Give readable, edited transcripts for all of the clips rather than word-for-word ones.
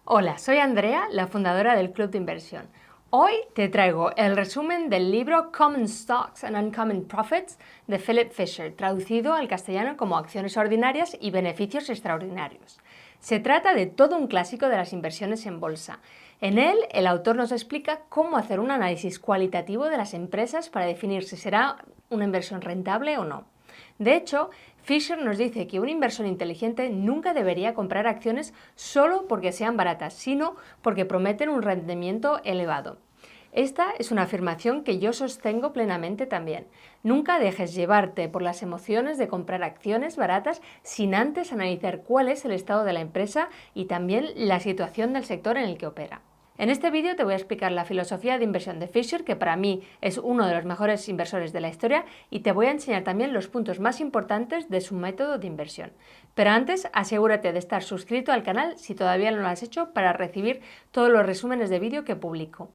Hola, soy Andrea, la fundadora del Club de Inversión. Hoy te traigo el resumen del libro Common Stocks and Uncommon Profits de Philip Fisher, traducido al castellano como Acciones ordinarias y beneficios extraordinarios. Se trata de todo un clásico de las inversiones en bolsa. En él, el autor nos explica cómo hacer un análisis cualitativo de las empresas para definir si será una inversión rentable o no. De hecho, Fisher nos dice que un inversor inteligente nunca debería comprar acciones solo porque sean baratas, sino porque prometen un rendimiento elevado. Esta es una afirmación que yo sostengo plenamente también. Nunca dejes llevarte por las emociones de comprar acciones baratas sin antes analizar cuál es el estado de la empresa y también la situación del sector en el que opera. En este vídeo te voy a explicar la filosofía de inversión de Fisher, que para mí es uno de los mejores inversores de la historia, y te voy a enseñar también los puntos más importantes de su método de inversión. Pero antes, asegúrate de estar suscrito al canal si todavía no lo has hecho para recibir todos los resúmenes de vídeo que publico.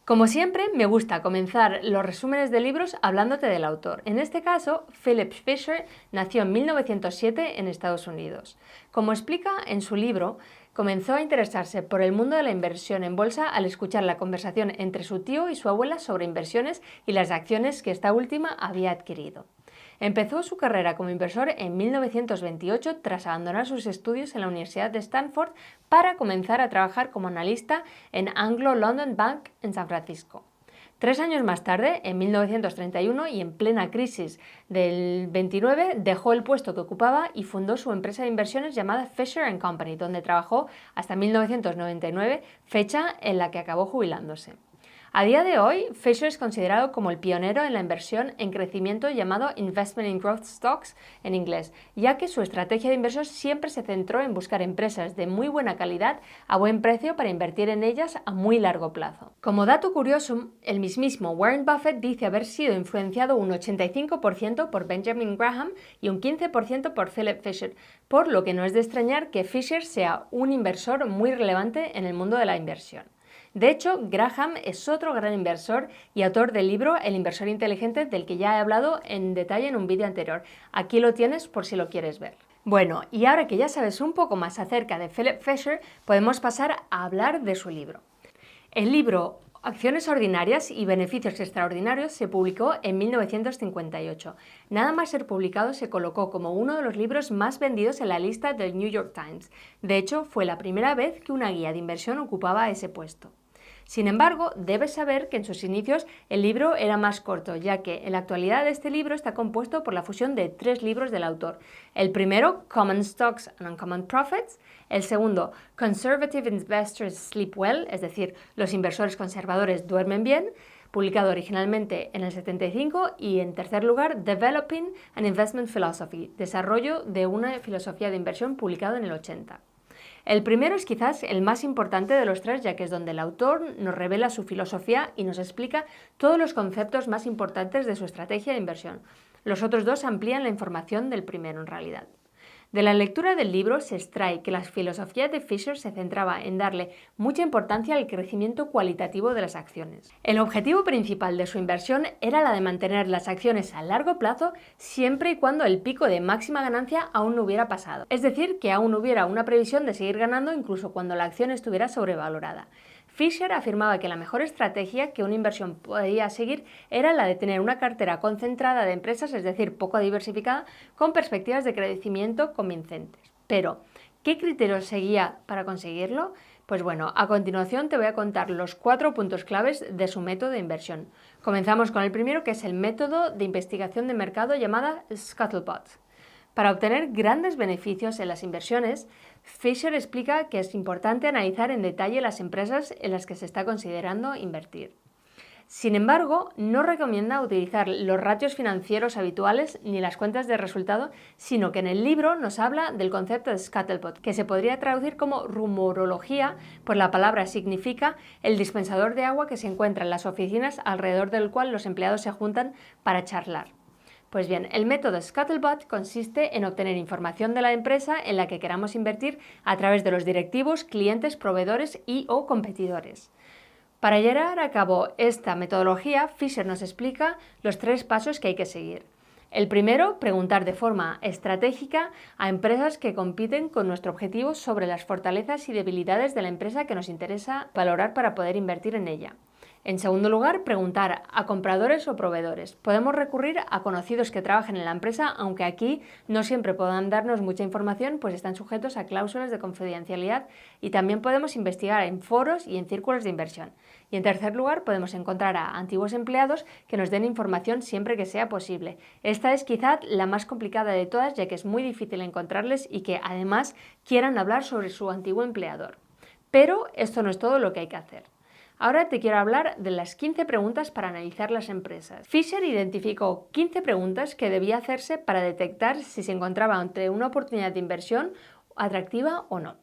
Como siempre, me gusta comenzar los resúmenes de libros hablándote del autor. En este caso, Philip Fisher nació en 1907 en Estados Unidos. Como explica en su libro, comenzó a interesarse por el mundo de la inversión en bolsa al escuchar la conversación entre su tío y su abuela sobre inversiones y las acciones que esta última había adquirido. Empezó su carrera como inversor en 1928 tras abandonar sus estudios en la Universidad de Stanford para comenzar a trabajar como analista en Anglo London Bank en San Francisco. 3 años más tarde, en 1931 y en plena crisis del 29, dejó el puesto que ocupaba y fundó su empresa de inversiones llamada Fisher & Company, donde trabajó hasta 1999, fecha en la que acabó jubilándose. A día de hoy, Fisher es considerado como el pionero en la inversión en crecimiento llamado Investment in Growth Stocks en inglés, ya que su estrategia de inversión siempre se centró en buscar empresas de muy buena calidad a buen precio para invertir en ellas a muy largo plazo. Como dato curioso, el mismísimo Warren Buffett dice haber sido influenciado un 85% por Benjamin Graham y un 15% por Philip Fisher, por lo que no es de extrañar que Fisher sea un inversor muy relevante en el mundo de la inversión. De hecho, Graham es otro gran inversor y autor del libro El inversor inteligente, del que ya he hablado en detalle en un vídeo anterior. Aquí lo tienes por si lo quieres ver. Bueno, y ahora que ya sabes un poco más acerca de Philip Fisher, podemos pasar a hablar de su libro. El libro Acciones ordinarias y beneficios extraordinarios se publicó en 1958. Nada más ser publicado se colocó como uno de los libros más vendidos en la lista del New York Times. De hecho, fue la primera vez que una guía de inversión ocupaba ese puesto. Sin embargo, debes saber que en sus inicios el libro era más corto, ya que en la actualidad este libro está compuesto por la fusión de 3 libros del autor. El primero, Common Stocks and Uncommon Profits. El segundo, Conservative Investors Sleep Well, es decir, los inversores conservadores duermen bien, publicado originalmente en el 75. Y en tercer lugar, Developing an Investment Philosophy, desarrollo de una filosofía de inversión, publicado en el 80. El primero es quizás el más importante de los 3, ya que es donde el autor nos revela su filosofía y nos explica todos los conceptos más importantes de su estrategia de inversión. Los otros 2 amplían la información del primero en realidad. De la lectura del libro se extrae que la filosofía de Fisher se centraba en darle mucha importancia al crecimiento cualitativo de las acciones. El objetivo principal de su inversión era la de mantener las acciones a largo plazo siempre y cuando el pico de máxima ganancia aún no hubiera pasado. Es decir, que aún hubiera una previsión de seguir ganando incluso cuando la acción estuviera sobrevalorada. Fisher afirmaba que la mejor estrategia que una inversión podía seguir era la de tener una cartera concentrada de empresas, es decir, poco diversificada, con perspectivas de crecimiento convincentes. Pero, ¿qué criterios seguía para conseguirlo? Pues bueno, a continuación te voy a contar los 4 puntos claves de su método de inversión. Comenzamos con el primero, que es el método de investigación de mercado llamada Scuttlebutt. Para obtener grandes beneficios en las inversiones, Fisher explica que es importante analizar en detalle las empresas en las que se está considerando invertir. Sin embargo, no recomienda utilizar los ratios financieros habituales ni las cuentas de resultado, sino que en el libro nos habla del concepto de Scuttlebutt, que se podría traducir como rumorología, pues la palabra significa el dispensador de agua que se encuentra en las oficinas alrededor del cual los empleados se juntan para charlar. Pues bien, el método Scuttlebutt consiste en obtener información de la empresa en la que queramos invertir a través de los directivos, clientes, proveedores y/o competidores. Para llevar a cabo esta metodología, Fisher nos explica los 3 pasos que hay que seguir. El primero, preguntar de forma estratégica a empresas que compiten con nuestro objetivo sobre las fortalezas y debilidades de la empresa que nos interesa valorar para poder invertir en ella. En segundo lugar, preguntar a compradores o proveedores. Podemos recurrir a conocidos que trabajen en la empresa, aunque aquí no siempre puedan darnos mucha información, pues están sujetos a cláusulas de confidencialidad, y también podemos investigar en foros y en círculos de inversión. Y en tercer lugar, podemos encontrar a antiguos empleados que nos den información siempre que sea posible. Esta es quizá la más complicada de todas, ya que es muy difícil encontrarles y que además quieran hablar sobre su antiguo empleador. Pero esto no es todo lo que hay que hacer. Ahora te quiero hablar de las 15 preguntas para analizar las empresas. Fisher identificó 15 preguntas que debía hacerse para detectar si se encontraba ante una oportunidad de inversión atractiva o no.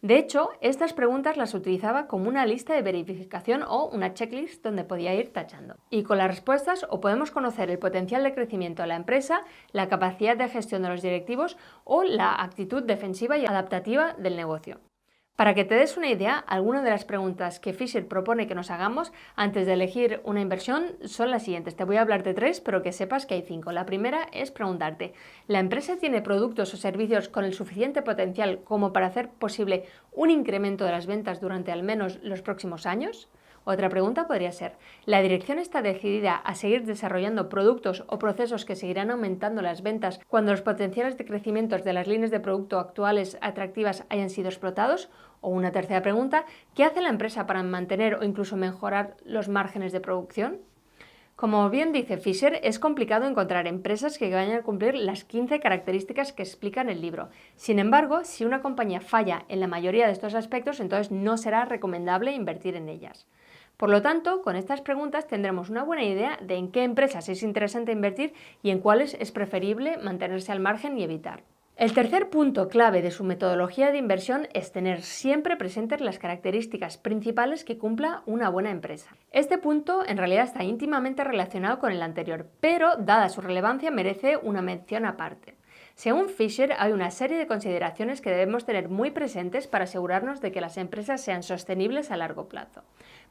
De hecho, estas preguntas las utilizaba como una lista de verificación o una checklist donde podía ir tachando. Y con las respuestas o podemos conocer el potencial de crecimiento de la empresa, la capacidad de gestión de los directivos o la actitud defensiva y adaptativa del negocio. Para que te des una idea, algunas de las preguntas que Fisher propone que nos hagamos antes de elegir una inversión son las siguientes. Te voy a hablar de 3, pero que sepas que hay 5. La primera es preguntarte, ¿la empresa tiene productos o servicios con el suficiente potencial como para hacer posible un incremento de las ventas durante al menos los próximos años? Otra pregunta podría ser, ¿la dirección está decidida a seguir desarrollando productos o procesos que seguirán aumentando las ventas cuando los potenciales de crecimiento de las líneas de producto actuales atractivas hayan sido explotados? O una tercera pregunta, ¿qué hace la empresa para mantener o incluso mejorar los márgenes de producción? Como bien dice Fisher, es complicado encontrar empresas que vayan a cumplir las 15 características que explica en el libro. Sin embargo, si una compañía falla en la mayoría de estos aspectos, entonces no será recomendable invertir en ellas. Por lo tanto, con estas preguntas tendremos una buena idea de en qué empresas es interesante invertir y en cuáles es preferible mantenerse al margen y evitar. El tercer punto clave de su metodología de inversión es tener siempre presentes las características principales que cumpla una buena empresa. Este punto en realidad está íntimamente relacionado con el anterior, pero dada su relevancia merece una mención aparte. Según Fisher, hay una serie de consideraciones que debemos tener muy presentes para asegurarnos de que las empresas sean sostenibles a largo plazo.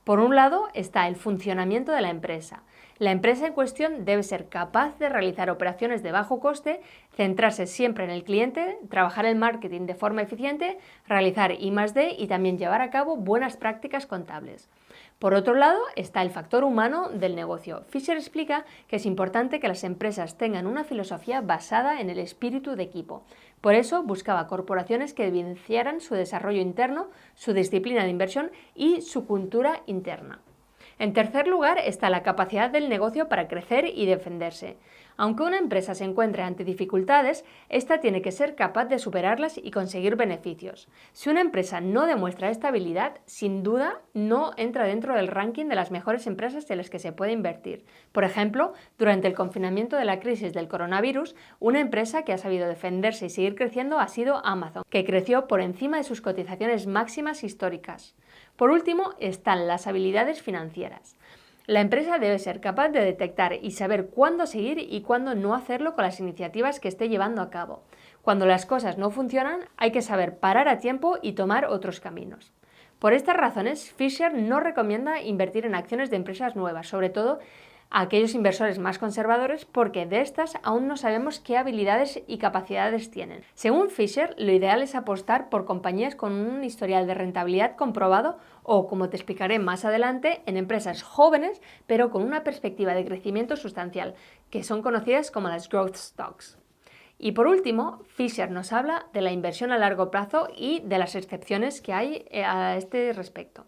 Por un lado está el funcionamiento de la empresa. La empresa en cuestión debe ser capaz de realizar operaciones de bajo coste, centrarse siempre en el cliente, trabajar el marketing de forma eficiente, realizar I+D y también llevar a cabo buenas prácticas contables. Por otro lado está el factor humano del negocio. Fisher explica que es importante que las empresas tengan una filosofía basada en el espíritu de equipo. Por eso buscaba corporaciones que evidenciaran su desarrollo interno, su disciplina de inversión y su cultura interna. En tercer lugar está la capacidad del negocio para crecer y defenderse. Aunque una empresa se encuentre ante dificultades, ésta tiene que ser capaz de superarlas y conseguir beneficios. Si una empresa no demuestra esta habilidad, sin duda no entra dentro del ranking de las mejores empresas en las que se puede invertir. Por ejemplo, durante el confinamiento de la crisis del coronavirus, una empresa que ha sabido defenderse y seguir creciendo ha sido Amazon, que creció por encima de sus cotizaciones máximas históricas. Por último, están las habilidades financieras. La empresa debe ser capaz de detectar y saber cuándo seguir y cuándo no hacerlo con las iniciativas que esté llevando a cabo. Cuando las cosas no funcionan, hay que saber parar a tiempo y tomar otros caminos. Por estas razones, Fisher no recomienda invertir en acciones de empresas nuevas, sobre todo a aquellos inversores más conservadores, porque de estas aún no sabemos qué habilidades y capacidades tienen. Según Fisher, lo ideal es apostar por compañías con un historial de rentabilidad comprobado o, como te explicaré más adelante, en empresas jóvenes pero con una perspectiva de crecimiento sustancial, que son conocidas como las growth stocks. Y por último, Fisher nos habla de la inversión a largo plazo y de las excepciones que hay a este respecto.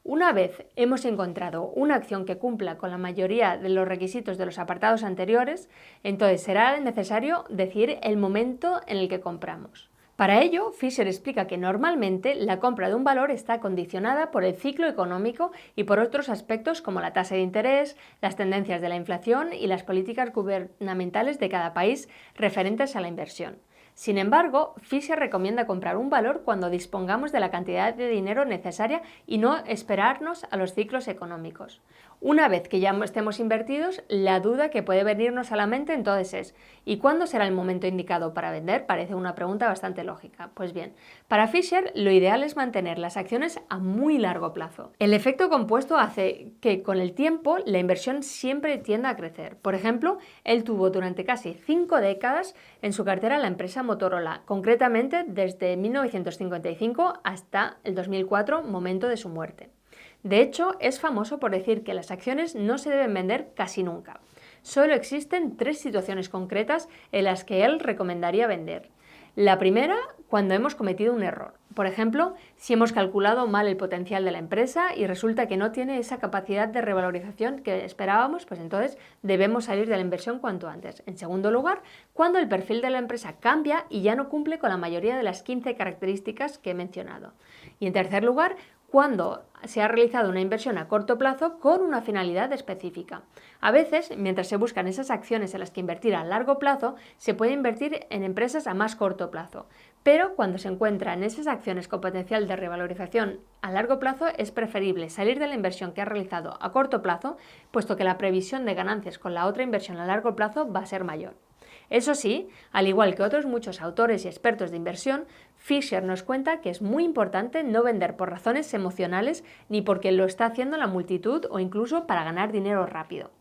Una vez hemos encontrado una acción que cumpla con la mayoría de los requisitos de los apartados anteriores, entonces será necesario decidir el momento en el que compramos. Para ello, Fisher explica que normalmente la compra de un valor está condicionada por el ciclo económico y por otros aspectos como la tasa de interés, las tendencias de la inflación y las políticas gubernamentales de cada país referentes a la inversión. Sin embargo, Fisher recomienda comprar un valor cuando dispongamos de la cantidad de dinero necesaria y no esperarnos a los ciclos económicos. Una vez que ya estemos invertidos, la duda que puede venirnos a la mente entonces es ¿y cuándo será el momento indicado para vender? Parece una pregunta bastante lógica. Pues bien, para Fisher lo ideal es mantener las acciones a muy largo plazo. El efecto compuesto hace que con el tiempo la inversión siempre tienda a crecer. Por ejemplo, él tuvo durante casi 5 décadas en su cartera la empresa Motorola, concretamente desde 1955 hasta el 2004, momento de su muerte. De hecho, es famoso por decir que las acciones no se deben vender casi nunca. Solo existen 3 situaciones concretas en las que él recomendaría vender. La primera, cuando hemos cometido un error. Por ejemplo, si hemos calculado mal el potencial de la empresa y resulta que no tiene esa capacidad de revalorización que esperábamos, pues entonces debemos salir de la inversión cuanto antes. En segundo lugar, cuando el perfil de la empresa cambia y ya no cumple con la mayoría de las 15 características que he mencionado. Y en tercer lugar, cuando se ha realizado una inversión a corto plazo con una finalidad específica. A veces, mientras se buscan esas acciones en las que invertir a largo plazo, se puede invertir en empresas a más corto plazo. Pero cuando se encuentran esas acciones con potencial de revalorización a largo plazo, es preferible salir de la inversión que ha realizado a corto plazo, puesto que la previsión de ganancias con la otra inversión a largo plazo va a ser mayor. Eso sí, al igual que otros muchos autores y expertos de inversión, Fisher nos cuenta que es muy importante no vender por razones emocionales ni porque lo está haciendo la multitud o incluso para ganar dinero rápido.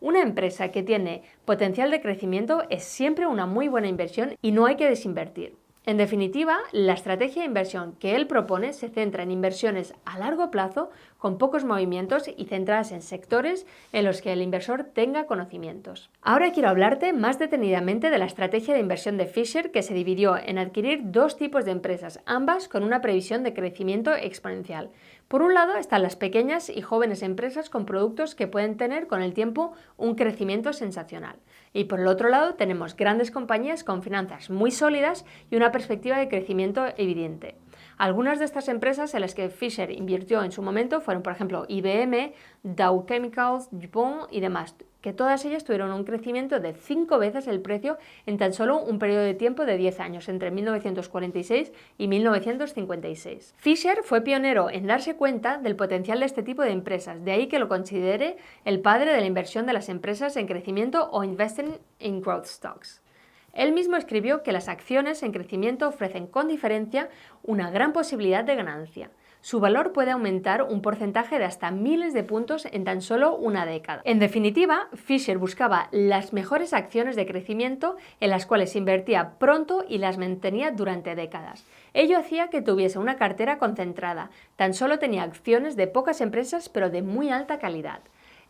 Una empresa que tiene potencial de crecimiento es siempre una muy buena inversión y no hay que desinvertir. En definitiva, la estrategia de inversión que él propone se centra en inversiones a largo plazo, con pocos movimientos y centradas en sectores en los que el inversor tenga conocimientos. Ahora quiero hablarte más detenidamente de la estrategia de inversión de Fisher, que se dividió en adquirir 2 tipos de empresas, ambas con una previsión de crecimiento exponencial. Por un lado están las pequeñas y jóvenes empresas con productos que pueden tener con el tiempo un crecimiento sensacional. Y por el otro lado tenemos grandes compañías con finanzas muy sólidas y una perspectiva de crecimiento evidente. Algunas de estas empresas en las que Fisher invirtió en su momento fueron, por ejemplo, IBM, Dow Chemicals, DuPont y demás, que todas ellas tuvieron un crecimiento de 5 veces el precio en tan solo un periodo de tiempo de 10 años, entre 1946 y 1956. Fisher fue pionero en darse cuenta del potencial de este tipo de empresas, de ahí que lo considere el padre de la inversión de las empresas en crecimiento o investing in growth stocks. Él mismo escribió que las acciones en crecimiento ofrecen con diferencia una gran posibilidad de ganancia. Su valor puede aumentar un porcentaje de hasta miles de puntos en tan solo una década. En definitiva, Fisher buscaba las mejores acciones de crecimiento en las cuales invertía pronto y las mantenía durante décadas. Ello hacía que tuviese una cartera concentrada. Tan solo tenía acciones de pocas empresas pero de muy alta calidad.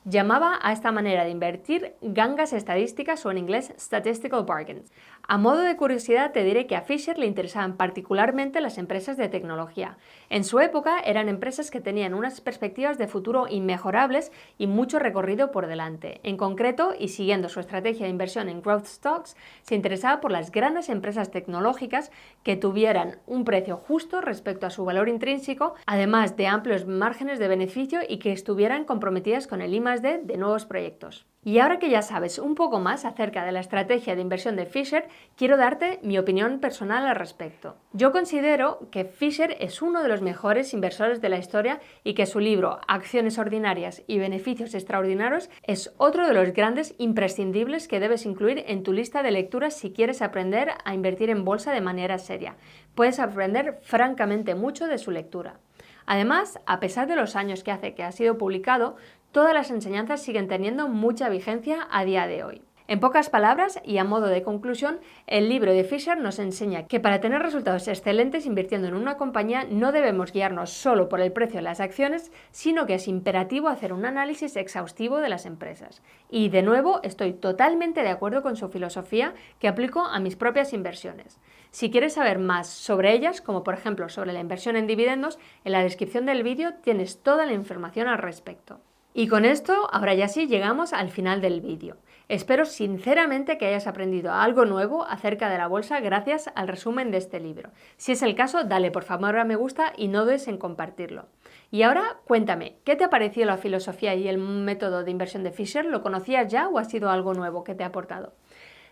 Llamaba a esta manera de invertir gangas estadísticas o en inglés statistical bargains. A modo de curiosidad te diré que a Fisher le interesaban particularmente las empresas de tecnología. En su época eran empresas que tenían unas perspectivas de futuro inmejorables y mucho recorrido por delante. En concreto, y siguiendo su estrategia de inversión en growth stocks, se interesaba por las grandes empresas tecnológicas que tuvieran un precio justo respecto a su valor intrínseco, además de amplios márgenes de beneficio y que estuvieran comprometidas con el I+D de nuevos proyectos. Y ahora que ya sabes un poco más acerca de la estrategia de inversión de Fisher, quiero darte mi opinión personal al respecto. Yo considero que Fisher es uno de los mejores inversores de la historia y que su libro Acciones ordinarias y beneficios extraordinarios es otro de los grandes imprescindibles que debes incluir en tu lista de lecturas si quieres aprender a invertir en bolsa de manera seria. Puedes aprender francamente mucho de su lectura. Además, a pesar de los años que hace que ha sido publicado, todas las enseñanzas siguen teniendo mucha vigencia a día de hoy. En pocas palabras y a modo de conclusión, el libro de Fisher nos enseña que para tener resultados excelentes invirtiendo en una compañía no debemos guiarnos solo por el precio de las acciones, sino que es imperativo hacer un análisis exhaustivo de las empresas. Y de nuevo, estoy totalmente de acuerdo con su filosofía que aplico a mis propias inversiones. Si quieres saber más sobre ellas, como por ejemplo sobre la inversión en dividendos, en la descripción del vídeo tienes toda la información al respecto. Y con esto, ahora ya sí, llegamos al final del vídeo. Espero sinceramente que hayas aprendido algo nuevo acerca de la bolsa gracias al resumen de este libro. Si es el caso, dale por favor a me gusta y no dudes en compartirlo. Y ahora cuéntame, ¿qué te ha parecido la filosofía y el método de inversión de Fisher? ¿Lo conocías ya o ha sido algo nuevo que te ha aportado?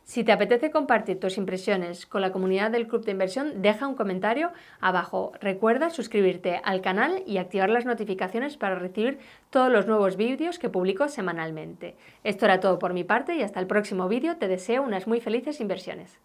Si te apetece compartir tus impresiones con la comunidad del Club de Inversión, deja un comentario abajo. Recuerda suscribirte al canal y activar las notificaciones para recibir todos los nuevos vídeos que publico semanalmente. Esto era todo por mi parte y hasta el próximo vídeo. Te deseo unas muy felices inversiones.